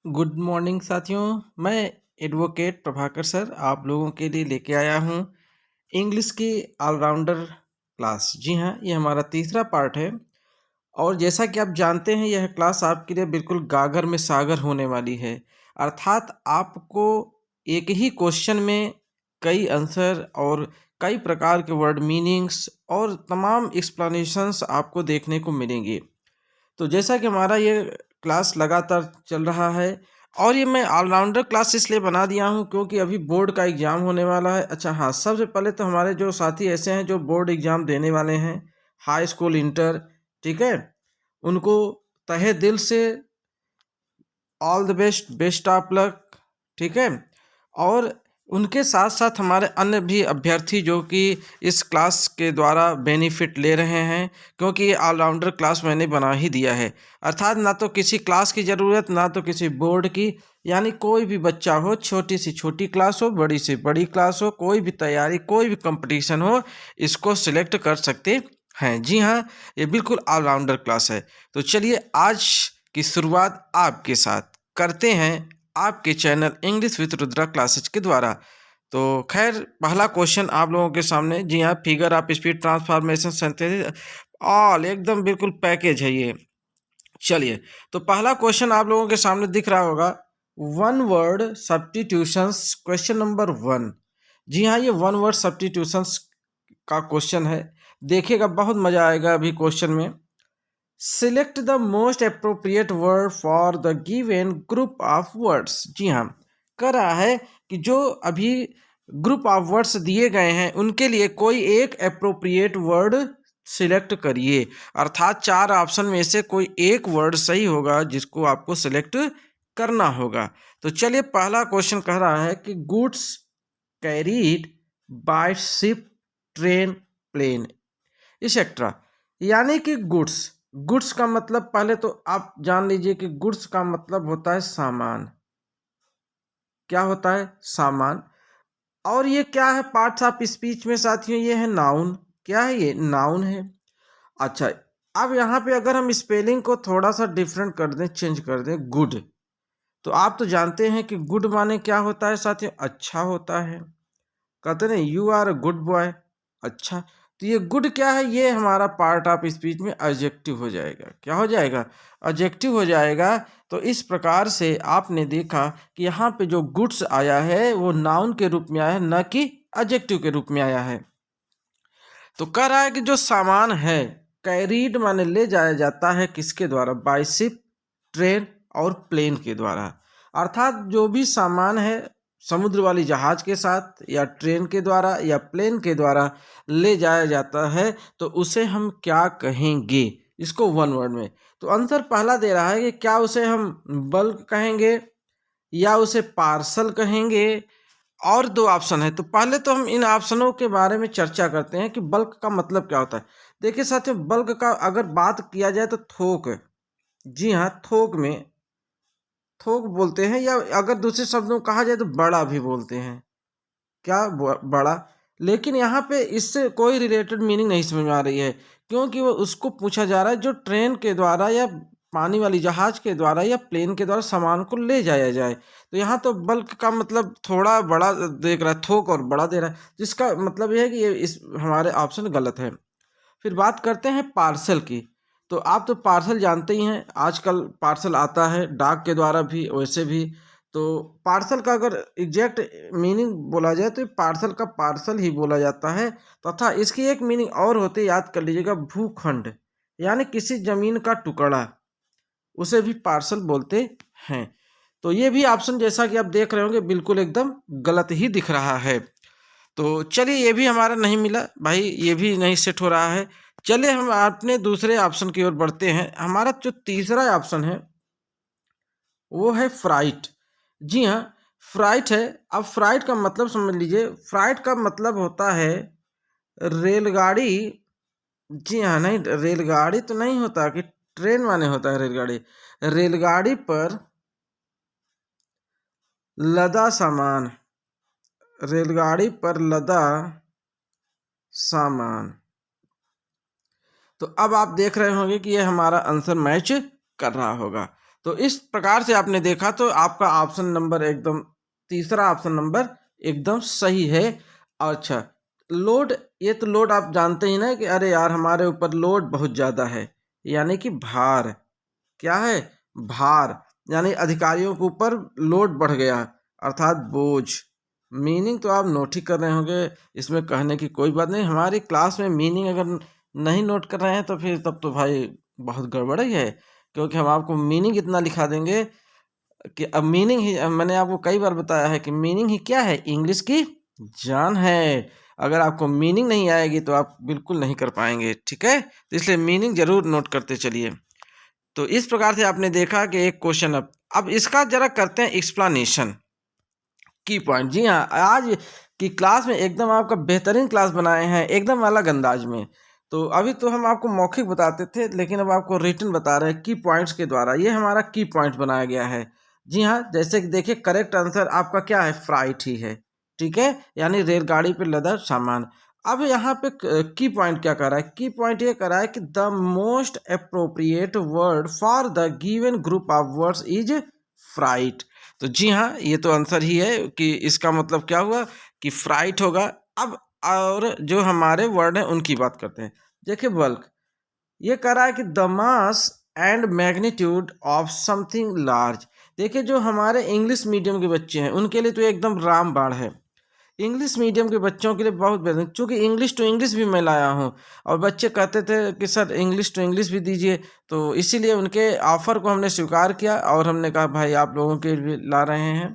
Good morning साथियों। मैं advocate Prabhakar sir आप लोगों के लिए लेके आया हूँ इंग्लिश की ऑलराउंडर क्लास। जी हाँ, ये हमारा तीसरा पार्ट है और जैसा कि आप जानते हैं यह क्लास आपके लिए बिल्कुल गागर में सागर होने वाली है। अर्थात आपको एक ही क्वेश्चन में कई आंसर और कई प्रकार के वर्ड मीनिंग्स और तमाम एक्सप्लेनेशंस आपको देखने को मिलेंगे। तो जैसा कि हमारा ये क्लास लगातार चल रहा है और ये मैं ऑलराउंडर क्लास इसलिए बना दिया हूँ क्योंकि अभी बोर्ड का एग्ज़ाम होने वाला है। अच्छा हाँ, सबसे पहले तो हमारे जो साथी ऐसे हैं जो बोर्ड एग्ज़ाम देने वाले हैं, हाई स्कूल, इंटर, ठीक है, उनको तहे दिल से all the best, best of luck, ठीक है। और उनके साथ साथ हमारे अन्य भी अभ्यर्थी जो कि इस क्लास के द्वारा बेनिफिट ले रहे हैं, क्योंकि ये ऑलराउंडर क्लास मैंने बना ही दिया है। अर्थात ना तो किसी क्लास की ज़रूरत, ना तो किसी बोर्ड की, यानी कोई भी बच्चा हो, छोटी से छोटी क्लास हो, बड़ी से बड़ी क्लास हो, कोई भी तैयारी, कोई भी कंपटीशन हो, इसको सिलेक्ट कर सकते हैं। जी हाँ, ये बिल्कुल ऑलराउंडर क्लास है। तो चलिए आज की शुरुआत आपके साथ करते हैं आपके channel English with Rudra classes के द्वारा। तो खैर, पहला क्वेश्चन आप लोगों के सामने। जी हाँ, figure of speed, transformation, synthesis, all एकदम बिल्कुल पैकेज है ये। चलिए, तो पहला क्वेश्चन आप लोगों के सामने दिख रहा होगा, one word substitutions, question number 1। जी हाँ, ये वन वर्ड सब्स्टिट्यूशंस का क्वेश्चन है। देखिएगा, बहुत मजा आएगा अभी क्वेश्चन में। Select the most appropriate word for the given group of words. जी हाँ, कह रहा है कि जो अभी ग्रुप ऑफ वर्ड्स दिए गए हैं उनके लिए कोई एक अप्रोप्रिएट वर्ड सिलेक्ट करिए। अर्थात 4 ऑप्शन में से कोई एक वर्ड सही होगा जिसको आपको सिलेक्ट करना होगा। तो चलिए, पहला क्वेश्चन कह रहा है कि goods carried by ship, train, plane, etcetera. यानी कि गुड्स, गुड्स का मतलब पहले तो आप जान लीजिए कि गुड्स का मतलब होता है सामान। क्या होता है? सामान। और ये क्या है? पार्ट्स ऑफ स्पीच में साथियों ये है नाउन। क्या है ये? नाउन है। अच्छा, अब यहाँ पे अगर हम स्पेलिंग को थोड़ा सा डिफरेंट कर दें, चेंज कर दें, गुड, तो आप तो जानते हैं कि गुड माने क्या होता है साथियों? अच्छा होता है। कहते नहीं, you are a good boy, अच्छा। तो ये गुड क्या है? ये हमारा पार्ट ऑफ स्पीच में एडजेक्टिव हो जाएगा। क्या हो जाएगा? एडजेक्टिव हो जाएगा। तो इस प्रकार से आपने देखा कि यहाँ पे जो गुड्स आया है वो नाउन के रूप में आया है, न कि एडजेक्टिव के रूप में आया है। तो कह रहा है कि जो सामान है, कैरीड माने ले जाया जाता है किसके द्वारा? बाय शिप, ट्रेन और प्लेन के द्वारा। अर्थात जो भी सामान है समुद्र वाली जहाज के साथ या ट्रेन के द्वारा या प्लेन के द्वारा ले जाया जाता है तो उसे हम क्या कहेंगे? इसको वन वर्ड में। तो आंसर पहला दे रहा है कि क्या उसे हम बल्क कहेंगे या उसे पार्सल कहेंगे। और 2 ऑप्शन है। तो पहले तो हम इन ऑप्शनों के बारे में चर्चा करते हैं कि बल्क का मतलब क्या होता है। देखिए साथियों, बल्क का अगर बात किया जाए तो थोक, जी हाँ, थोक में थोक बोलते हैं, या अगर दूसरे शब्दों में कहा जाए तो बड़ा भी बोलते हैं। क्या? बड़ा। लेकिन यहाँ पे इससे कोई रिलेटेड मीनिंग नहीं समझ में आ रही है, क्योंकि वो उसको पूछा जा रहा है जो ट्रेन के द्वारा या पानी वाली जहाज के द्वारा या प्लेन के द्वारा सामान को ले जाया जाए। तो यहाँ तो बल्क का मतलब थोड़ा बड़ा देख रहा है, थोक और बड़ा दे रहा है, जिसका मतलब ये है कि ये इस हमारे ऑप्शन गलत है। फिर बात करते हैं पार्सल की। तो आप तो पार्सल जानते ही हैं, आजकल पार्सल आता है डाक के द्वारा भी, वैसे भी। तो पार्सल का अगर एग्जैक्ट मीनिंग बोला जाए तो पार्सल का पार्सल ही बोला जाता है, तथा इसकी एक मीनिंग और होती है, याद कर लीजिएगा, भूखंड, यानी किसी जमीन का टुकड़ा, उसे भी पार्सल बोलते हैं। तो ये भी ऑप्शन जैसा कि आप देख रहे होंगे बिल्कुल एकदम गलत ही दिख रहा है। तो चलिए, ये भी हमारा नहीं मिला भाई, ये भी नहीं सेट हो रहा है। चलिए हम अपने दूसरे ऑप्शन की ओर बढ़ते हैं। हमारा जो तीसरा ऑप्शन है वो है फ्राइट। जी हाँ, फ्राइट है। अब फ्राइट का मतलब समझ लीजिए, फ्राइट का मतलब होता है रेलगाड़ी। जी हाँ, नहीं, रेलगाड़ी तो नहीं होता कि ट्रेन माने होता है रेलगाड़ी। रेलगाड़ी पर लदा सामान, रेलगाड़ी पर लदा सामान। तो अब आप देख रहे होंगे कि ये हमारा आंसर मैच कर रहा होगा। तो इस प्रकार से आपने देखा तो आपका ऑप्शन नंबर एकदम, तीसरा ऑप्शन नंबर एकदम सही है। अच्छा, लोड, ये तो लोड आप जानते ही ना कि अरे यार हमारे ऊपर लोड बहुत ज़्यादा है, यानी कि भार। क्या है? भार, यानी अधिकारियों के ऊपर लोड बढ़ गया, अर्थात बोझ। मीनिंग तो आप नोट ही कर रहे होंगे, इसमें कहने की कोई बात नहीं। हमारी क्लास में मीनिंग अगर नहीं नोट कर रहे हैं तो फिर तब तो भाई बहुत गड़बड़ ही है, क्योंकि हम आपको मीनिंग इतना लिखा देंगे कि अब मीनिंग ही, मैंने आपको कई बार बताया है कि मीनिंग ही क्या है, इंग्लिश की जान है। अगर आपको मीनिंग नहीं आएगी तो आप बिल्कुल नहीं कर पाएंगे, ठीक है? तो इसलिए मीनिंग जरूर नोट करते चलिए। तो इस प्रकार से आपने देखा कि एक क्वेश्चन, अब इसका जरा करते हैं एक्सप्लेनेशन, की पॉइंट। जी हाँ, आज की क्लास में एकदम आपका बेहतरीन क्लास बनाए हैं, एकदम अलग अंदाज में। तो अभी तो हम आपको मौखिक बताते थे, लेकिन अब आपको रिटन बता रहे हैं की पॉइंट्स के द्वारा। ये हमारा की पॉइंट बनाया गया है। जी हाँ, जैसे कि देखिए, करेक्ट आंसर आपका क्या है? फ्राइट ही है, ठीक है, यानी रेलगाड़ी पर लदा सामान। अब यहाँ पे की पॉइंट क्या कर रहा है? की पॉइंट ये कर रहा है कि the most appropriate word for the given group of words is freight. तो जी हाँ, ये तो आंसर ही है कि इसका मतलब क्या हुआ कि फ्राइट होगा। अब और जो हमारे वर्ड हैं उनकी बात करते हैं। देखिए, बल्क, ये कह रहा है कि the mass and magnitude of something large. देखिए, जो हमारे इंग्लिश मीडियम के बच्चे हैं उनके लिए तो एकदम रामबाण है। इंग्लिश मीडियम के बच्चों के लिए बहुत बेहतर, क्योंकि इंग्लिश टू इंग्लिश भी मैं लाया हूँ, और बच्चे कहते थे कि सर इंग्लिश टू इंग्लिश भी दीजिए, तो इसीलिए उनके ऑफर को हमने स्वीकार किया और हमने कहा भाई आप लोगों के लिए ला रहे हैं।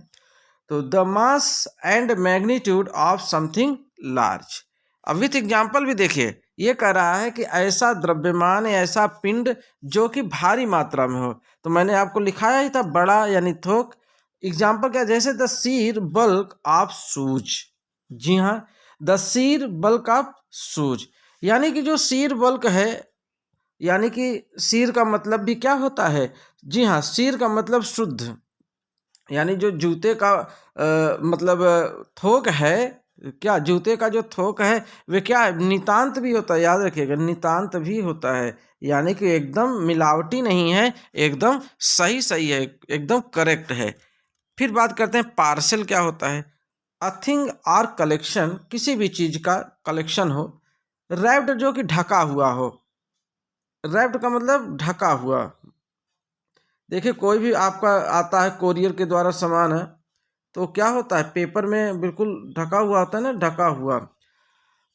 तो the mass and magnitude of something large. अब विथ एग्जाम्पल भी देखिए, ये कह रहा है कि ऐसा द्रव्यमान या ऐसा पिंड जो कि भारी मात्रा में हो। तो मैंने आपको लिखाया ही था बड़ा यानी थोक। एग्जाम्पल क्या? जैसे द सीर बल्क ऑफ सूज। जी हाँ, द सीर बल्क ऑफ सूज, यानी कि जो सीर बल्क है, यानी कि सीर का मतलब भी क्या होता है? जी हाँ, सीर का मतलब शुद्ध, यानी जो जूते का मतलब थोक है, क्या जूते का जो थोक है वे क्या है? नितांत भी होता है, याद रखिएगा, नितांत भी होता है, यानी कि एकदम मिलावटी नहीं है, एकदम सही सही है, एकदम करेक्ट है। फिर बात करते हैं पार्सल क्या होता है? अ थिंग और कलेक्शन, किसी भी चीज का कलेक्शन हो, रैप्ड जो कि ढका हुआ हो। रैप्ड का मतलब ढका हुआ। देखिए, कोई भी आपका आता है कोरियर के द्वारा सामान है, तो क्या होता है? पेपर में बिल्कुल ढका हुआ होता है ना, ढका हुआ।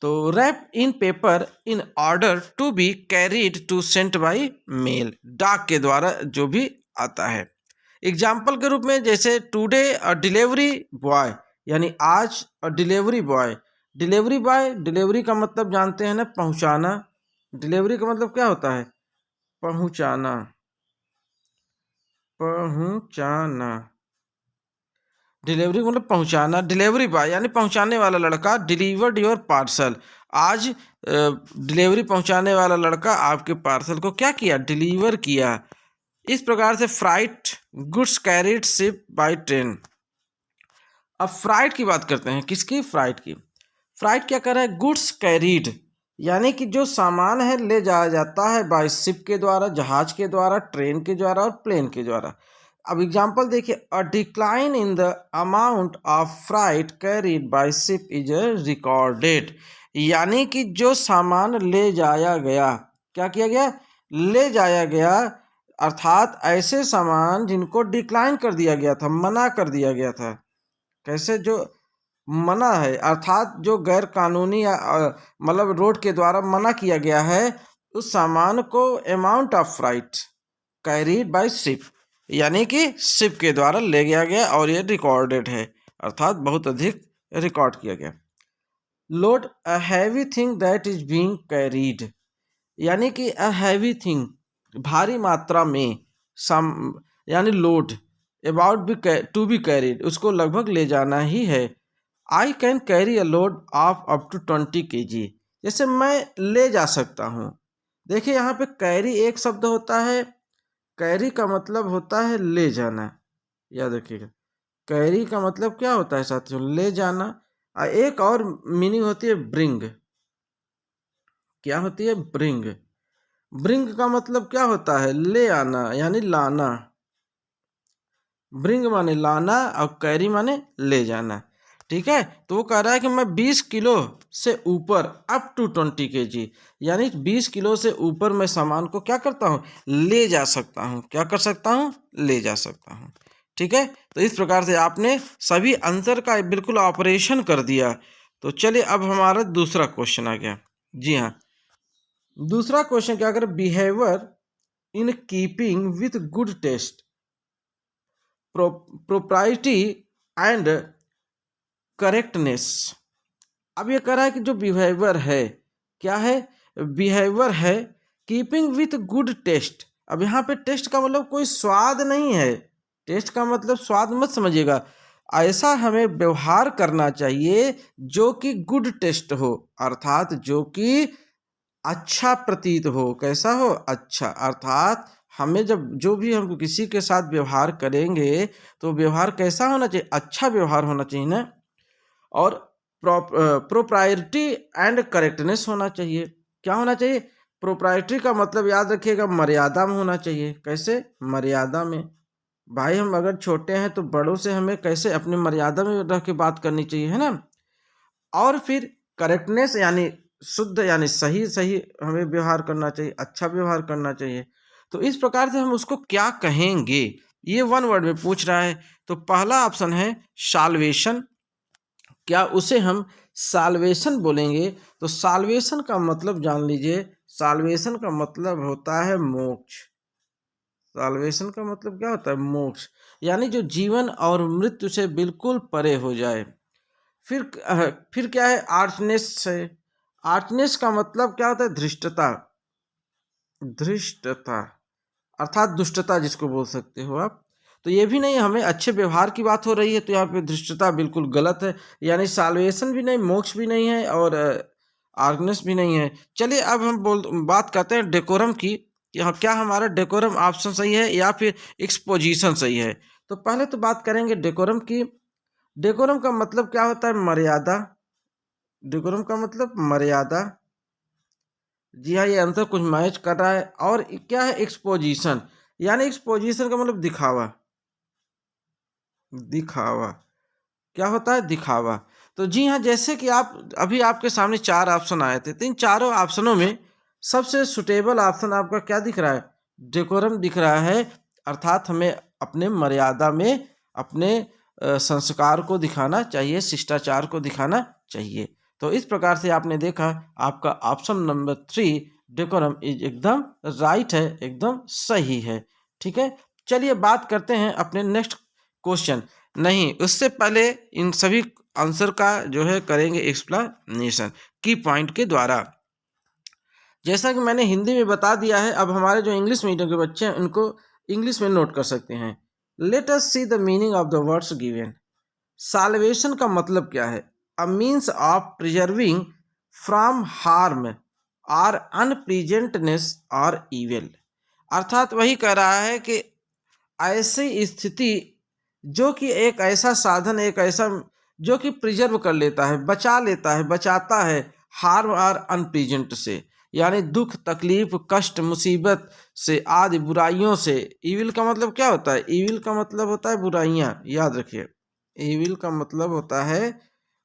तो wrap in paper in order to be carried to sent by mail, डाक के द्वारा जो भी आता है। एग्जाम्पल के रूप में जैसे टुडे अ डिलीवरी बॉय, यानी आज a delivery boy. Delivery boy, delivery का मतलब जानते हैं ना, पहुंचाना। डिलीवरी का मतलब क्या होता है? पहुंचाना, पहुंचाना। डिलीवरी मतलब पहुंचाना। डिलीवरी बॉय यानी पहुंचाने वाला लड़का। डिलीवर्ड योर पार्सल, आज डिलीवरी पहुंचाने वाला लड़का आपके पार्सल को क्या किया? डिलीवर किया। इस प्रकार से freight, goods carried ship by train. अब फ्राइट की बात करते हैं, किसकी? फ्राइट की। फ्राइट क्या कर रहा है? गुड्स कैरीड, यानी कि जो सामान है ले जाया जाता है बाय शिप के द्वारा, जहाज के द्वारा, ट्रेन के द्वारा और प्लेन के द्वारा। अब एग्जांपल देखिए, a decline in the amount of freight carried by ship is recorded, यानी कि जो सामान ले जाया गया, क्या किया गया? ले जाया गया, अर्थात ऐसे सामान जिनको डिक्लाइन कर दिया गया था, मना कर दिया गया था। कैसे? जो मना है, अर्थात जो गैर कानूनी या मतलब रोड के द्वारा मना किया गया है, उस सामान को amount of freight carried by ship, यानी कि शिप के द्वारा ले गया गया और ये रिकॉर्डेड है, अर्थात बहुत अधिक रिकॉर्ड किया गया। Load, a heavy thing that is being carried, यानी कि अ हैवी थिंग, भारी मात्रा में, सम, यानी load, about be to be carried, उसको लगभग ले जाना ही है। I can carry a load of up to 20 kg, जैसे मैं ले जा सकता हूँ। देखिए, यहाँ पे कैरी एक शब्द होता है, कैरी का मतलब होता है ले जाना, याद रखिएगा। कैरी का मतलब क्या होता है साथियों? ले जाना। एक और मीनिंग होती है ब्रिंग। क्या होती है? ब्रिंग। ब्रिंग का मतलब क्या होता है? ले आना, यानी लाना। ब्रिंग माने लाना और कैरी माने ले जाना। ठीक है, तो वो कह रहा है कि मैं 20 किलो से ऊपर अप टू 20 kg, यानी 20 किलो से ऊपर मैं सामान को क्या करता हूँ, ले जा सकता हूँ। क्या कर सकता हूँ, ले जा सकता हूँ। ठीक है, तो इस प्रकार से आपने सभी आंसर का बिल्कुल ऑपरेशन कर दिया। तो चलिए अब हमारा दूसरा क्वेश्चन आ गया। जी हाँ, दूसरा क्वेश्चन क्या कर, behaviour in keeping with good taste, propriety and correctness. अब ये कह रहा है कि जो बिहेवियर है, क्या है, बिहेवियर है कीपिंग विथ गुड टेस्ट। अब यहाँ पे टेस्ट का मतलब कोई स्वाद नहीं है, टेस्ट का मतलब स्वाद मत समझिएगा। ऐसा हमें व्यवहार करना चाहिए जो कि गुड टेस्ट हो, अर्थात जो कि अच्छा प्रतीत हो। कैसा हो, अच्छा। अर्थात हमें जब जो भी हम किसी के साथ व्यवहार करेंगे तो व्यवहार कैसा होना चाहिए, अच्छा व्यवहार होना चाहिए ना। और प्रोप्राइटी एंड करेक्टनेस होना चाहिए। क्या होना चाहिए, प्रोप्राइटी का मतलब याद रखिएगा मर्यादा में होना चाहिए। कैसे, मर्यादा में। भाई हम अगर छोटे हैं तो बड़ों से हमें कैसे अपनी मर्यादा में रह के बात करनी चाहिए, है ना। और फिर करेक्टनेस यानी शुद्ध, यानी सही सही हमें व्यवहार करना चाहिए, अच्छा व्यवहार करना चाहिए। तो इस प्रकार से हम उसको क्या कहेंगे, ये वन वर्ड में पूछ रहा है। तो पहला ऑप्शन है साल्वेशन। क्या उसे हम साल्वेशन बोलेंगे, तो साल्वेशन का मतलब जान लीजिए, साल्वेशन का मतलब होता है मोक्ष। साल्वेशन का मतलब क्या होता है, मोक्ष, यानी जो जीवन और मृत्यु से बिल्कुल परे हो जाए। फिर क्या है, आर्चनेस है। आर्चनेस का मतलब क्या होता है, धृष्टता। धृष्टता अर्थात दुष्टता जिसको बोल सकते हो आप। तो ये भी नहीं, हमें अच्छे व्यवहार की बात हो रही है, तो यहाँ पे धृष्टता बिल्कुल गलत है। यानी साल्वेशन भी नहीं, मोक्ष भी नहीं है, और आर्गनेस भी नहीं है। चलिए अब हम बात करते हैं डेकोरम की। यहाँ क्या हमारा डेकोरम ऑप्शन सही है या फिर एक्सपोजिशन सही है। तो पहले तो बात करेंगे डेकोरम की। डेकोरम का मतलब क्या होता है, मर्यादा। डेकोरम का मतलब मर्यादा। जी हाँ, ये आंसर कुछ मैच कर रहा है। और क्या है, एक्सपोजिशन, यानी एक्सपोजिशन का मतलब दिखावा। दिखावा क्या होता है, दिखावा। तो जी हाँ, जैसे कि आप अभी आपके सामने 4 ऑप्शन आए थे, तो इन चारों ऑप्शनों में सबसे सुटेबल ऑप्शन आपका क्या दिख रहा है, डेकोरम दिख रहा है। अर्थात हमें अपने मर्यादा में अपने संस्कार को दिखाना चाहिए, शिष्टाचार को दिखाना चाहिए। तो इस प्रकार से आपने देखा आपका ऑप्शन नंबर 3 डेकोरम इज एकदम राइट है, एकदम सही है। ठीक है, चलिए बात करते हैं अपने नेक्स्ट क्वेश्चन। नहीं, उससे पहले इन सभी आंसर का जो है करेंगे एक्सप्लेनेशन की पॉइंट के द्वारा। जैसा कि मैंने हिंदी में बता दिया है, अब हमारे जो इंग्लिश मीडियम के बच्चे हैं उनको इंग्लिश में नोट कर सकते हैं। Let us see the meaning of the words given. Salvation का मतलब क्या है, a means of preserving from harm और अनप्लीजेंटनेस और इविल। अर्थात वही कह रहा है कि ऐसी स्थिति जो कि एक ऐसा साधन, एक ऐसा जो कि प्रिजर्व कर लेता है, बचा लेता है, बचाता है हार्म और अनप्लीजेंट से, यानी दुख, तकलीफ, कष्ट, मुसीबत से, आदि बुराइयों से। ईविल का मतलब क्या होता है, ईविल का मतलब होता है बुराइयां, याद रखिए। ईविल का मतलब होता है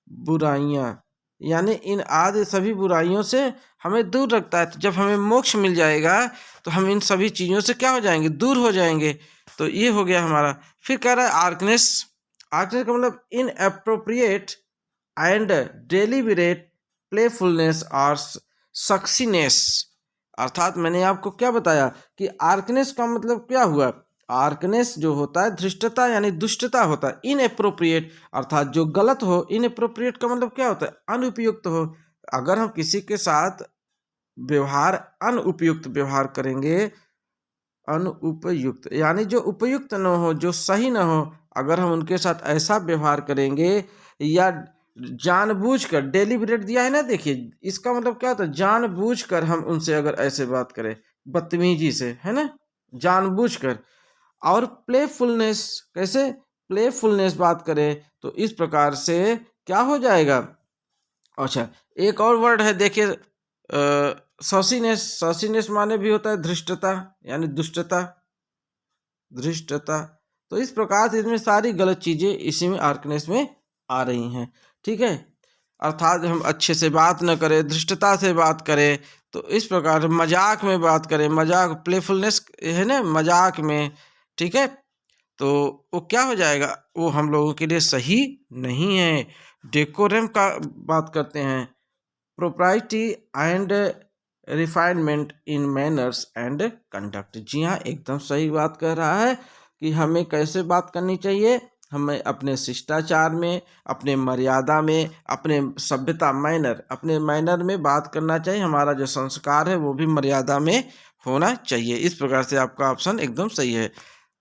बुराइयां, यानी इन आदि सभी बुराइयों से हमें दूर रखता है। तो जब हमें मोक्ष मिल जाएगा तो हम इन सभी चीज़ों से क्या हो जाएंगे, दूर हो जाएंगे। तो ये हो गया हमारा। फिर कह रहा है आर्कनेस। आर्कनेस का मतलब in appropriate and deliberate playfulness और सक्सीनेस। अर्थात मैंने आपको क्या बताया कि आर्कनेस का मतलब क्या हुआ, आर्कनेस जो होता है धृष्टता यानी दुष्टता होता है। इन अप्रोप्रिएट अर्थात जो गलत हो, इन अप्रोप्रिएट का मतलब क्या होता है, अनुपयुक्त हो। अगर हम किसी के साथ व्यवहार अनुपयुक्त व्यवहार करेंगे, अनुपयुक्त यानी जो उपयुक्त न हो, जो सही न हो, अगर हम उनके साथ ऐसा व्यवहार करेंगे या जानबूझकर, डेलिबरेट दिया है ना, देखिए इसका मतलब क्या होता है, जानबूझकर हम उनसे अगर ऐसे बात करें बदतमीजी से, है ना, जानबूझकर। और प्लेफुलनेस, कैसे, प्लेफुलनेस बात करें तो इस प्रकार से क्या हो जाएगा। अच्छा, एक और वर्ड है देखिए, सॉसीनेस। सॉसीनेस माने भी होता है धृष्टता यानी दुष्टता, धृष्टता। तो इस प्रकार से इसमें सारी गलत चीज़ें इसी में आर्कनेस में आ रही हैं, ठीक है। अर्थात हम अच्छे से बात न करें, धृष्टता से बात करें, तो इस प्रकार मजाक में बात करें, मजाक प्लेफुलनेस है ना मजाक में, ठीक है, तो वो क्या हो जाएगा, वो हम लोगों के लिए सही नहीं है। डेकोरम का बात करते हैं, propriety and refinement in manners and conduct. जी हाँ, एकदम सही बात कह रहा है कि हमें कैसे बात करनी चाहिए, हमें अपने शिष्टाचार में, अपने मर्यादा में, अपने सभ्यता मैनर, अपने मैनर में बात करना चाहिए। हमारा जो संस्कार है वो भी मर्यादा में होना चाहिए। इस प्रकार से आपका ऑप्शन एकदम सही है।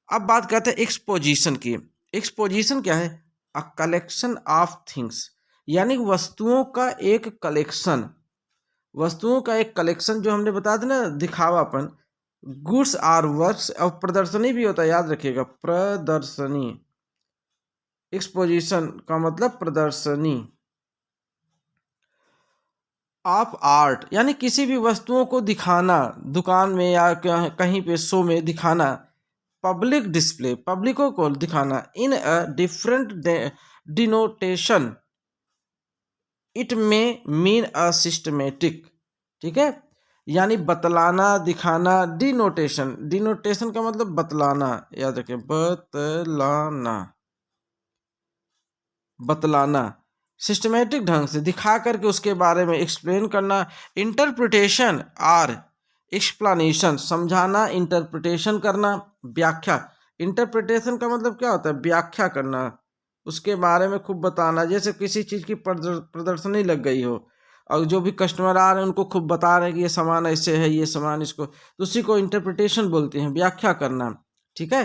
अब बात करते हैं एक्सपोजिशन की। एक्सपोजिशन क्या है? अ कलेक्शन ऑफ थिंग्स, यानी वस्तुओं का एक कलेक्शन, वस्तुओं का एक कलेक्शन जो हमने बता दिया ना, दिखावापन, गुड्स आर वर्क्स। और प्रदर्शनी भी होता है, याद रखिएगा, प्रदर्शनी, एक्सपोजिशन का मतलब प्रदर्शनी ऑफ आर्ट, यानी किसी भी वस्तुओं को दिखाना, दुकान में या कहीं पे शो में दिखाना। पब्लिक डिस्प्ले, पब्लिकों को दिखाना। इन अ डिफरेंट डिनोटेशन, इट में मीन अ सिस्टमेटिक, ठीक है, यानी बतलाना, दिखाना। डिनोटेशन, डिनोटेशन का मतलब बतलाना, याद रखें, बतलाना, बतलाना, सिस्टमेटिक ढंग से दिखा करके उसके बारे में एक्सप्लेन करना। इंटरप्रिटेशन और एक्सप्लेनेशन, समझाना, इंटरप्रिटेशन करना, व्याख्या। इंटरप्रिटेशन का मतलब क्या होता है? व्याख्या करना, उसके बारे में खूब बताना। जैसे किसी चीज़ की प्रदर्शनी लग गई हो और जो भी कस्टमर आ रहे हैं उनको खूब बता रहे हैं कि ये सामान ऐसे है, ये सामान इसको, तो उसी को इंटरप्रिटेशन बोलते हैं, व्याख्या करना, ठीक है।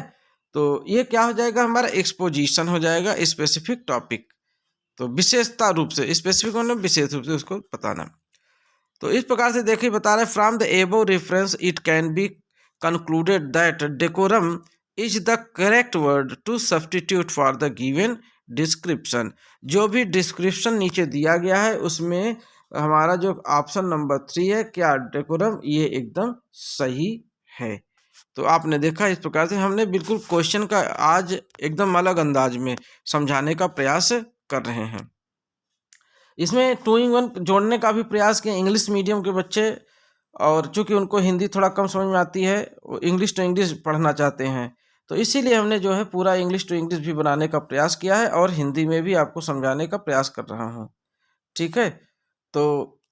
तो ये क्या हो जाएगा, हमारा एक्सपोजिशन हो जाएगा, स्पेसिफिक टॉपिक। तो विशेषता रूप से, स्पेसिफिक मतलब विशेष रूप से उसको बताना। तो इस प्रकार से देखिए बता रहे, from the above reference it can be concluded that decorum is the correct word to substitute for the given description. जो भी डिस्क्रिप्शन नीचे दिया गया है उसमें हमारा जो ऑप्शन नंबर 3 है, क्या, डेकोरम, ये एकदम सही है। तो आपने देखा, इस प्रकार से हमने बिल्कुल क्वेश्चन का आज एकदम अलग अंदाज में समझाने का प्रयास कर रहे हैं। इसमें 2-in-1 जोड़ने का भी प्रयास किया इंग्लिश मीडियम के बच्चे, और चूंकि उनको हिंदी थोड़ा कम समझ में आती है, वो इंग्लिश टू इंग्लिश पढ़ना चाहते हैं, तो इसीलिए हमने जो है पूरा इंग्लिश टू इंग्लिश भी बनाने का प्रयास किया है और हिंदी में भी आपको समझाने का प्रयास कर रहा हूँ, ठीक है। तो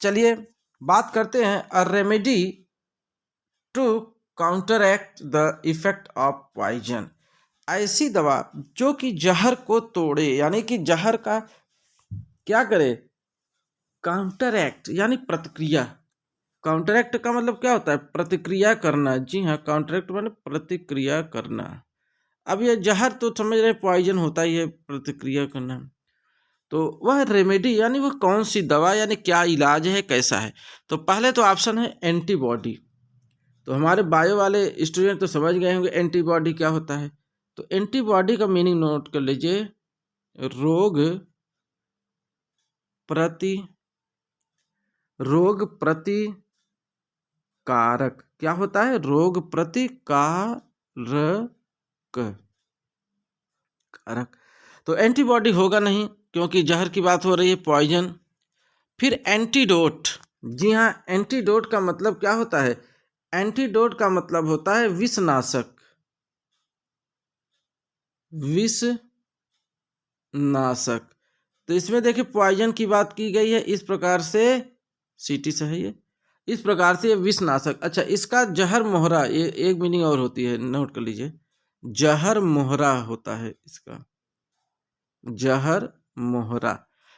चलिए बात करते हैं, a remedy to counteract the effect of poison. ऐसी दवा जो कि जहर को तोड़े, यानी कि जहर का क्या करे, काउंटरएक्ट यानी प्रतिक्रिया। काउंटरएक्ट का मतलब क्या होता है? प्रतिक्रिया करना। जी हाँ, काउंटरएक्ट माने प्रतिक्रिया करना। अब ये जहर तो समझ रहे पॉइजन होता ही है, प्रतिक्रिया करना। तो वह रेमेडी यानी वह कौन सी दवा, यानी क्या इलाज है, कैसा है? तो पहले तो ऑप्शन है एंटीबॉडी। तो हमारे बायो वाले स्टूडेंट तो समझ गए होंगे एंटीबॉडी क्या होता है। तो एंटीबॉडी का मीनिंग नोट कर लीजिए, रोग प्रति, रोग प्रतिकारक। क्या होता है? रोग प्रतिकारक, कारक। तो एंटीबॉडी होगा नहीं क्योंकि जहर की बात हो रही है, पॉइजन। फिर एंटीडोट। जी हाँ, एंटीडोट का मतलब क्या होता है? एंटीडोट का मतलब होता है विषनाशक, विषनाशक। तो इसमें देखिए पॉइजन की बात की गई है, इस प्रकार से सीटी से है ये, इस प्रकार से ये विषनाशक। अच्छा, इसका जहर मोहरा, ये एक मीनिंग और होती है, नोट कर लीजिए, जहर मोहरा होता है इसका, जहर मोहरा।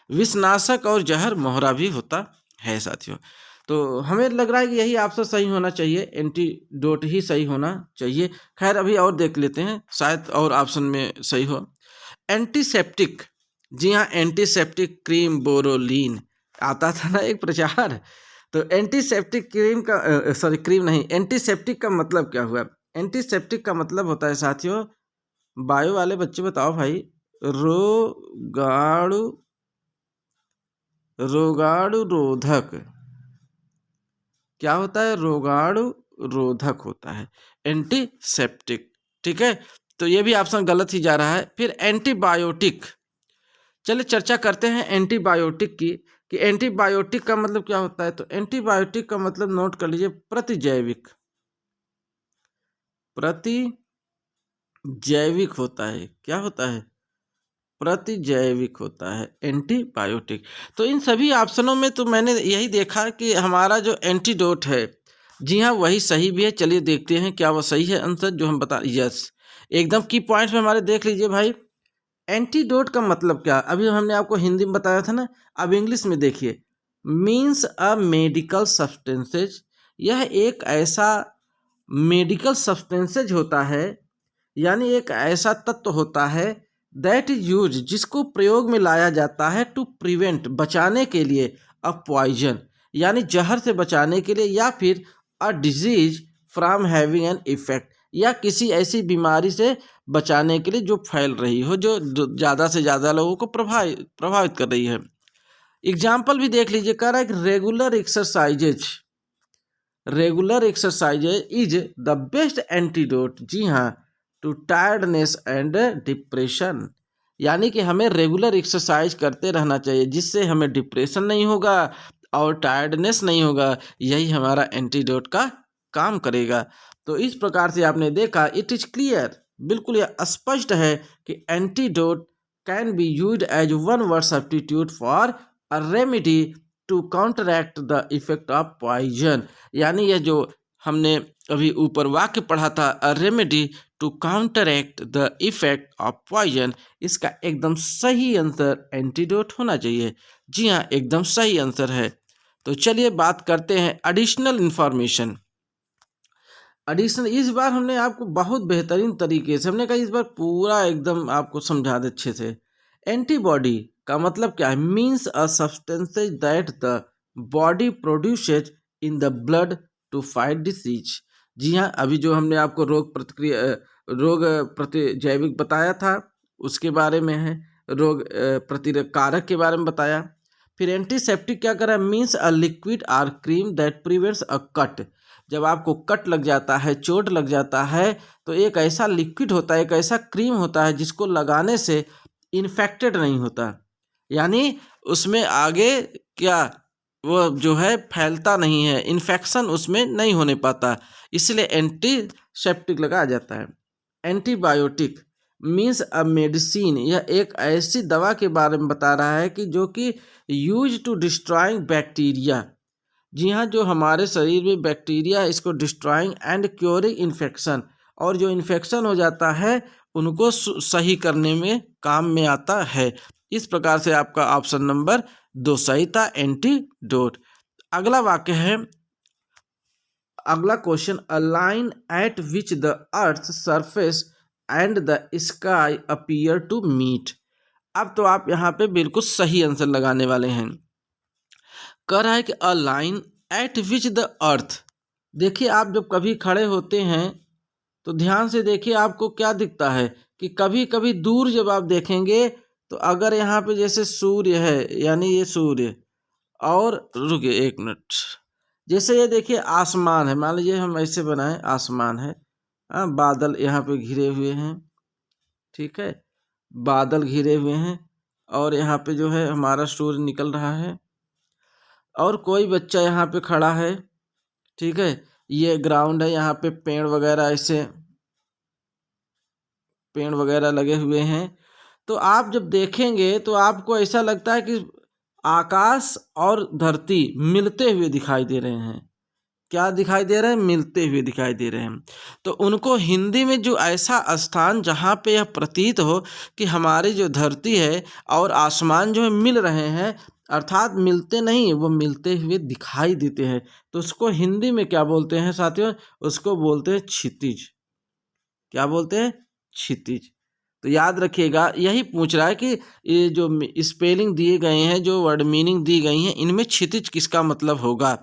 विषनाशक और जहर मोहरा भी होता है साथियों। तो हमें लग रहा है कि यही ऑप्शन सही होना चाहिए, एंटीडोट ही सही होना चाहिए। खैर अभी और देख लेते हैं, शायद और ऑप्शन में सही हो। एंटीसेप्टिक, जी हाँ, एंटीसेप्टिक क्रीम बोरोलीन, आता था ना एक प्रचार। तो एंटीसेप्टिक क्रीम का सॉरी क्रीम नहीं, एंटीसेप्टिक का मतलब क्या हुआ? एंटीसेप्टिक का मतलब होता है साथियों, बायो वाले बच्चे बताओ भाई, रोगाणु, रोगाणु रोधक। क्या होता है? रोगाणु रोधक होता है एंटीसेप्टिक, ठीक है। तो ये भी ऑप्शन गलत ही जा रहा है। फिर एंटीबायोटिक, चलिए चर्चा करते हैं एंटीबायोटिक की, कि एंटीबायोटिक का मतलब क्या होता है। तो एंटीबायोटिक का मतलब नोट कर लीजिए, प्रतिजैविक, प्रतिजैविक होता है। क्या होता है? प्रतिजैविक होता है एंटीबायोटिक। तो इन सभी ऑप्शनों में तो मैंने यही देखा कि हमारा जो एंटीडोट है, जी हाँ वही सही भी है। चलिए देखते हैं क्या वो सही है आंसर जो हम बता। यस, एकदम की पॉइंट्स में हमारे देख लीजिए भाई। एंटीडोट का मतलब क्या, अभी हमने आपको हिंदी में बताया था ना, अब इंग्लिश में देखिए। मीन्स अ मेडिकल सब्सटेंसेज, यह एक ऐसा मेडिकल सब्सटेंसेज होता है, यानी एक ऐसा तत्व होता है, दैट इज यूज, जिसको प्रयोग में लाया जाता है, टू प्रिवेंट, बचाने के लिए, अ पॉइजन, यानी जहर से बचाने के लिए, या फिर a disease from having an effect, या किसी ऐसी बीमारी से बचाने के लिए जो फैल रही हो, जो ज़्यादा से ज़्यादा लोगों को प्रभावित कर रही है। एग्जाम्पल भी देख लीजिए, कह रहा है कि regular exercises is the best antidote, जी हाँ, टू टायर्डनेस एंड डिप्रेशन, यानी कि हमें रेगुलर एक्सरसाइज करते रहना चाहिए, जिससे हमें डिप्रेशन नहीं होगा और टायर्डनेस नहीं होगा। यही हमारा एंटीडोट का काम करेगा। तो इस प्रकार से आपने देखा, इट इज क्लियर, बिल्कुल यह स्पष्ट है कि antidote can be used as one word substitute for a remedy to counteract the effect of poison, यानी यह जो हमने अभी ऊपर वाक्य पढ़ा था, a remedy to counteract the effect of poison, इसका एकदम सही आंसर एंटीडोट होना चाहिए। जी हाँ, एकदम सही आंसर है। तो चलिए बात करते हैं एडिशनल इंफॉर्मेशन। एडिशनल, इस बार हमने आपको बहुत बेहतरीन तरीके से, हमने कहा इस बार पूरा एकदम आपको समझा दे अच्छे से। एंटीबॉडी का मतलब क्या है? Means a substances that the body produces in the blood to fight disease. जी हाँ, अभी जो हमने आपको रोग प्रतिजैविक बताया था उसके बारे में है, रोग प्रतिकारक के बारे में बताया। फिर एंटीसेप्टिक क्या कर रहा है? Means a liquid or cream that prevents a cut, जब आपको कट लग जाता है, चोट लग जाता है, तो एक ऐसा लिक्विड होता है, एक ऐसा क्रीम होता है जिसको लगाने से इन्फेक्टेड नहीं होता, यानी उसमें आगे क्या वो जो है फैलता नहीं है, इन्फेक्शन उसमें नहीं होने पाता, इसलिए एंटीसेप्टिक लगाया जाता है। एंटीबायोटिक मीन्स अ मेडिसिन, यह एक ऐसी दवा के बारे में बता रहा है कि जो कि यूज टू डिस्ट्रॉइंग बैक्टीरिया, जी हाँ, जो हमारे शरीर में बैक्टीरिया है इसको डिस्ट्रॉइंग एंड क्योरिंग इन्फेक्शन, और जो इन्फेक्शन हो जाता है उनको सही करने में काम में आता है। इस प्रकार से आपका ऑप्शन नंबर 2 सही था, एंटीडोट। अगला वाक्य है, अगला question, a line at which the earth surface and the sky appear to meet. अब तो आप यहाँ पे बिल्कुल सही आंसर लगाने वाले हैं। कह रहा है कि a line at which the अर्थ, देखिए आप जब कभी खड़े होते हैं तो ध्यान से देखिए आपको क्या दिखता है, कि कभी कभी दूर जब आप देखेंगे तो अगर यहाँ पे जैसे सूर्य है, यानी ये सूर्य, और रुकिए एक मिनट, जैसे ये देखिए आसमान है, मान लीजिए हम ऐसे बनाएं, आसमान है, हाँ, बादल यहाँ पे घिरे हुए हैं, ठीक है, बादल घिरे हुए हैं, और यहाँ पे जो है हमारा सूर्य निकल रहा है, और कोई बच्चा यहाँ पे खड़ा है, ठीक है, ये ग्राउंड है, यहाँ पे पेड़ वगैरह ऐसे पेड़ वगैरह लगे हुए हैं। तो आप जब देखेंगे तो आपको ऐसा लगता है कि आकाश और धरती मिलते हुए दिखाई दे रहे हैं। क्या दिखाई दे रहे हैं? मिलते हुए दिखाई दे रहे हैं। तो उनको हिंदी में जो ऐसा स्थान जहाँ पे यह प्रतीत हो कि हमारी जो धरती है और आसमान जो है मिल रहे हैं, अर्थात मिलते नहीं, वो मिलते हुए दिखाई देते हैं, तो उसको हिंदी में क्या बोलते हैं साथियों? उसको बोलते हैं क्षितिज। क्या बोलते हैं? क्षितिज। तो याद रखिएगा, यही पूछ रहा है कि ये जो स्पेलिंग दिए गए हैं, जो वर्ड मीनिंग दी गई हैं, इनमें क्षितिज किसका मतलब होगा।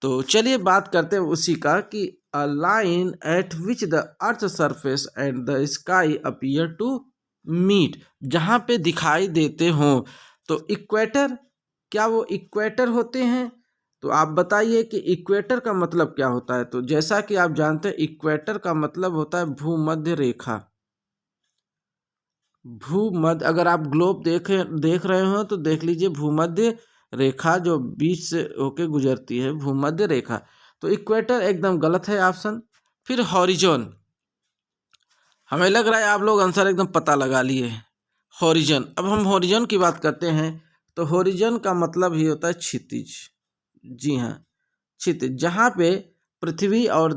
तो चलिए बात करते हैं उसी का, कि a line at which the earth surface and the sky appear to meet, जहाँ पे दिखाई देते हों। तो इक्वेटर, क्या वो इक्वेटर होते हैं? तो आप बताइए कि इक्वेटर का मतलब क्या होता है। तो जैसा कि आप जानते हैं, इक्वेटर का मतलब होता है भूमध्य रेखा। भूमध्य, अगर आप ग्लोब देख रहे हो तो देख लीजिए भूमध्य रेखा जो बीच से होके गुजरती है, भूमध्य रेखा। तो इक्वेटर एकदम गलत है ऑप्शन। फिर हॉरिजॉन, हमें लग रहा है आप लोग आंसर एकदम पता लगा लिए। हॉरिजॉन, अब हम हॉरिजॉन की बात करते हैं तो हॉरिजॉन का मतलब ही होता है क्षितिज। जी हाँ, क्षितिज, जहाँ पे पृथ्वी और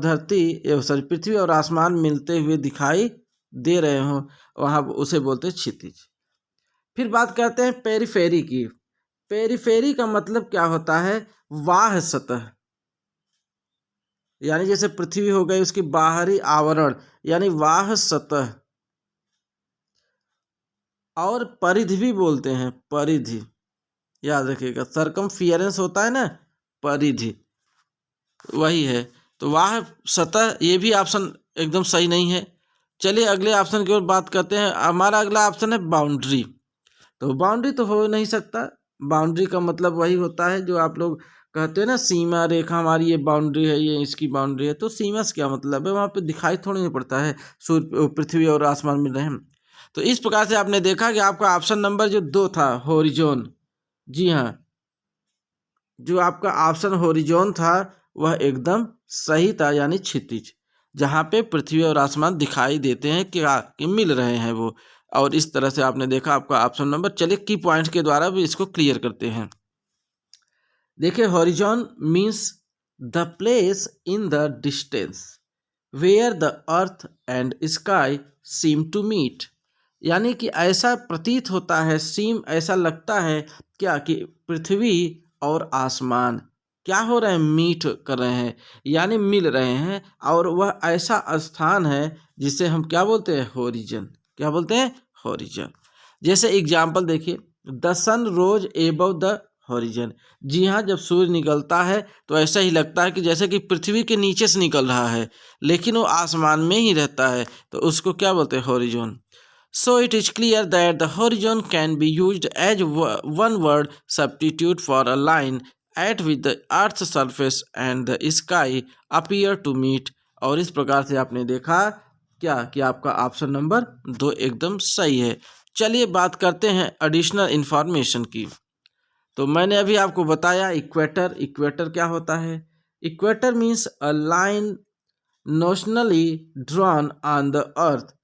पृथ्वी और आसमान मिलते हुए दिखाई दे रहे हों, वहाँ उसे बोलते हैं क्षितिज। फिर बात करते हैं पेरिफेरी की। पेरिफेरी का मतलब क्या होता है? बाह्य सतह, यानी जैसे पृथ्वी हो गई उसकी बाहरी आवरण यानी बाह्य सतह। और परिधि भी बोलते हैं, परिधि, याद रखिएगा, सरकमफियरेंस होता है ना, परिधि वही है। तो वाह सतह, ये भी ऑप्शन एकदम सही नहीं है। चलिए अगले ऑप्शन की ओर बात करते हैं। हमारा अगला ऑप्शन है बाउंड्री। तो बाउंड्री तो हो नहीं सकता, बाउंड्री का मतलब वही होता है जो आप लोग कहते हैं ना, सीमा रेखा, हमारी ये बाउंड्री है, ये इसकी बाउंड्री है। तो सीमा से क्या मतलब है? वहाँ पे दिखाई थोड़ी नहीं पड़ता है सूर्य, पृथ्वी और आसमान मिल रहे हैं। तो इस प्रकार से आपने देखा कि आपका ऑप्शन नंबर जो 2 था, हॉरिजॉन, जी हाँ, जो आपका ऑप्शन हॉरिजॉन था वह एकदम सही था, यानी क्षितिज, जहाँ पे पृथ्वी और आसमान दिखाई देते हैं कि मिल रहे हैं वो। और इस तरह से आपने देखा आपका ऑप्शन नंबर। चलिए की पॉइंट के द्वारा भी इसको क्लियर करते हैं। देखिए, horizon means the place in the distance where the earth and sky seem to meet, यानी कि ऐसा प्रतीत होता है, सीम ऐसा लगता है क्या कि पृथ्वी और आसमान क्या हो रहे हैं? मीट कर रहे हैं, यानी मिल रहे हैं। और वह ऐसा स्थान है जिसे हम क्या बोलते हैं? हॉरिजन। क्या बोलते हैं? हॉरिजन। जैसे एग्जाम्पल देखिए, the sun rose above the horizon. जी हाँ, जब सूर्य निकलता है तो ऐसा ही लगता है कि जैसे कि पृथ्वी के नीचे से निकल रहा है, लेकिन वो आसमान में ही रहता है। तो उसको क्या बोलते हैं? Horizon. So it is clear that the horizon can be used as one word substitute for a line at which the earth's surface and the sky appear to meet। और इस प्रकार से आपने देखा क्या कि आपका ऑप्शन नंबर 2 एकदम सही है। चलिए बात करते हैं एडिशनल इंफॉर्मेशन की। तो मैंने अभी आपको बताया इक्वेटर। इक्वेटर क्या होता है? Equator means a line notionally drawn on the earth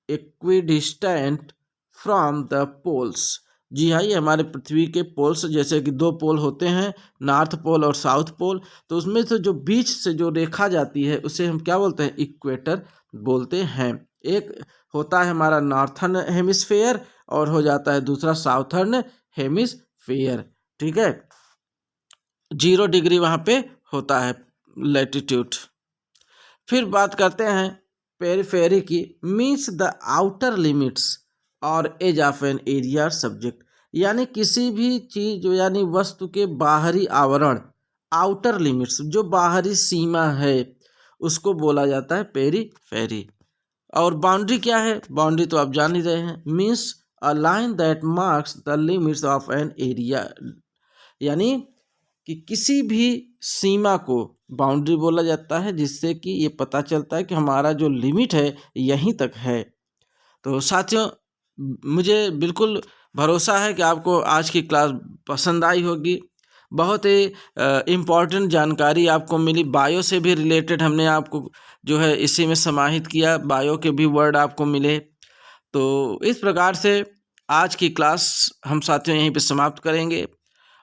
equidistant from the poles. जी हाँ, ये हमारे पृथ्वी के पोल्स, जैसे कि 2 पोल होते हैं, नॉर्थ पोल और साउथ पोल। तो उसमें से जो बीच से जो रेखा जाती है उसे हम क्या बोलते हैं? इक्वेटर बोलते हैं। एक होता है हमारा नॉर्थर्न हेमिस्फेयर और हो जाता है दूसरा साउथर्न हेमिस्फेयर। ठीक है, 0 डिग्री वहाँ पे होता है लैटिट्यूड। फिर बात करते हैं पेरिफेरी की। Means the outer limits or edge of an area subject, यानी किसी भी चीज यानी वस्तु के बाहरी आवरण, आउटर लिमिट्स जो बाहरी सीमा है, उसको बोला जाता है पेरिफेरी। और बाउंड्री क्या है? बाउंड्री तो आप जान ही रहे हैं, means a line that marks the limits of an area, यानी कि किसी भी सीमा को बाउंड्री बोला जाता है, जिससे कि ये पता चलता है कि हमारा जो लिमिट है यहीं तक है। तो साथियों, मुझे बिल्कुल भरोसा है कि आपको आज की क्लास पसंद आई होगी। बहुत ही इम्पॉर्टेंट जानकारी आपको मिली। बायो से भी रिलेटेड हमने आपको जो है इसी में समाहित किया, बायो के भी वर्ड आपको मिले। तो इस प्रकार से आज की क्लास हम साथियों यहीं पे समाप्त करेंगे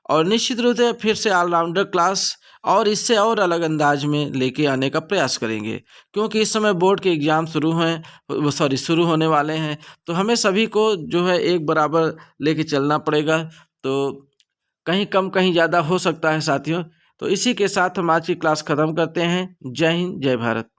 और निश्चित रूप से फिर से ऑलराउंडर क्लास और इससे और अलग अंदाज में लेके आने का प्रयास करेंगे, क्योंकि इस समय बोर्ड के एग्ज़ाम शुरू होने वाले हैं। तो हमें सभी को जो है एक बराबर लेके चलना पड़ेगा। तो कहीं कम कहीं ज़्यादा हो सकता है साथियों। तो इसी के साथ हम आज की क्लास ख़त्म करते हैं। जय हिंद, जय भारत।